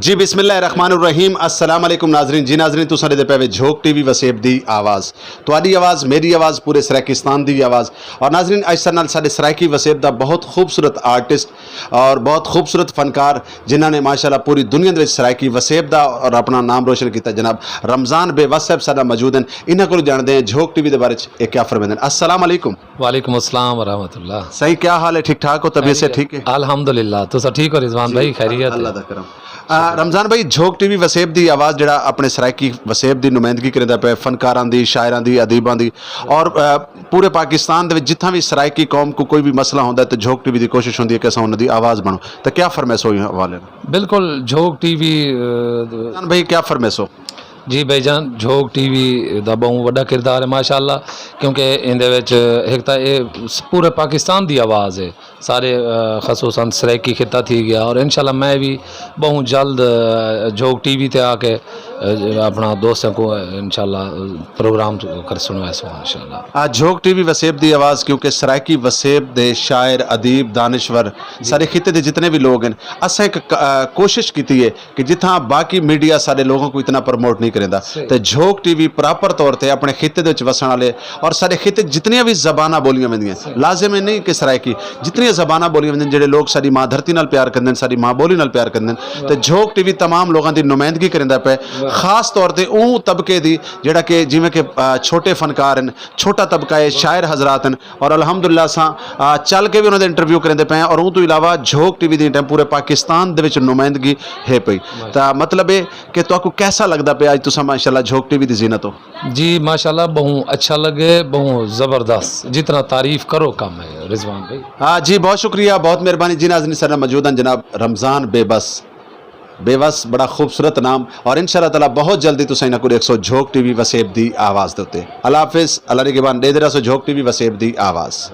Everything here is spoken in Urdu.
جی بسم اللہ الرحمن الرحیم السلام علیکم ناظرین جی ناظرین تو سارے دے پے جھوک ٹی وی وسیب دی آواز تواڈی آواز میری آواز پورے سرائکستان دی آواز اور ناظرین اس نال ساڈے سرائکی وسیب دا بہت خوبصورت آرٹسٹ اور بہت خوبصورت فنکار جنہاں نے ماشاءاللہ پوری دنیا دے وچ سرائکی وسیب دا اور اپنا نام روشن کیتا جناب رمضان بے وس صاحب ساڈا موجود ہیں انہاں کول جانتے ہیں جھوک ٹی وی دے بارے وچ کیا فرماندے ہیں السلام علیکم وعلیکم السلام ورحمۃ اللہ صحیح کیا حال ہے ٹھیک ٹھاک ہو طبیعت سے ٹھیک ہے الحمدللہ تو سب ٹھیک ہو رضوان بھائی خیریت اللہ دا کرم رمضان بھائی جھوک ٹی وی وسیب دی آواز جڑا اپنے سرائکی وسیب دی نمائندگی کردا پیا فنکاراں دی شاعراں دی ادیباں دی اور پورے پاکستان دے وچ جتھاں بھی سرائکی قوم کو کوئی بھی مسئلہ ہوندا ہے تو جھوک ٹی وی دی کوشش ہوندی ہے کہ اساں انہاں دی آواز بنو تو کیا فرمائش ہوئی حوالے بالکل جھوک ٹی وی رمضان بھائی کیا فرمائش ہو جی بھائی جان جھوک ٹی وی دا بہت وڈا کردار ہے ماشاءاللہ کیونکہ اندے وچ ایک تا پورے پاکستان دی آواز ہے سارے خصوصاً سرائکی خطہ تھی گیا اور انشاءاللہ میں بھی بہت جلد جھوک ٹی وی تے آ کے اپنا دوستوں کو انشاءاللہ پروگرام کر سنوائے سو انشاءاللہ جھوک ٹی وی وسیب دی آواز کیونکہ سرائکی وسیب دے شاعر ادیب دانشور سارے خطے دے جتنے بھی لوگ ہیں اساں ایک کوشش کیتی ہے کہ جتھاں باقی میڈیا سارے لوگوں کو اتنا پروموٹ نہیں کریندا تے جھوک ٹی وی پراپر طور تے اپنے خطے دے وچ وسن والے اور سارے خطے جتنی بھی زباناں بولیاں ویندیاں لازم ہے نہیں کہ سرائکی جتنی زباناں بولیاں ویندیاں جڑے لوگ ساری ماں دھرتی نال پیار کردے ساری ماں بولی نال پیار کردے تے جھوک ٹی وی تمام لوگاں دی نمائندگی کریندا پے خاص طور تے اون طبقے دی جڑا کہ جویں کہ چھوٹے فنکار ہیں چھوٹا طبقہ ہے شاعر حضرات ہیں اور الحمدللہ ساں چل کے بھی انہاں دے انٹرویو کریندے پے اور اون تو علاوہ جھوک ٹی وی دی پورے پاکستان دے وچ نمائندگی ہے پئی تا مطلب ہے کہ تو کو کیسا لگدا پیا اج تساں ماشاءاللہ جھوک ٹی وی دی زینت ہو جی ماشاءاللہ بہت اچھا لگے بہت زبردست جتنا تعریف کرو کم ہے رضوان بھائی ہاں جی بہت شکریہ بہت مہربانی جی ناظرین سر موجود ہیں جناب رمضان بے بس بڑا خوبصورت نام اور انشاءاللہ تعالی بہت جلدی تو سائنا کو 100 جھوک ٹی وی وسیب دی آواز دوتے اللہ حافظ اللہ نے کے بان دے درا سو جھوک ٹی وی وسیب دی آواز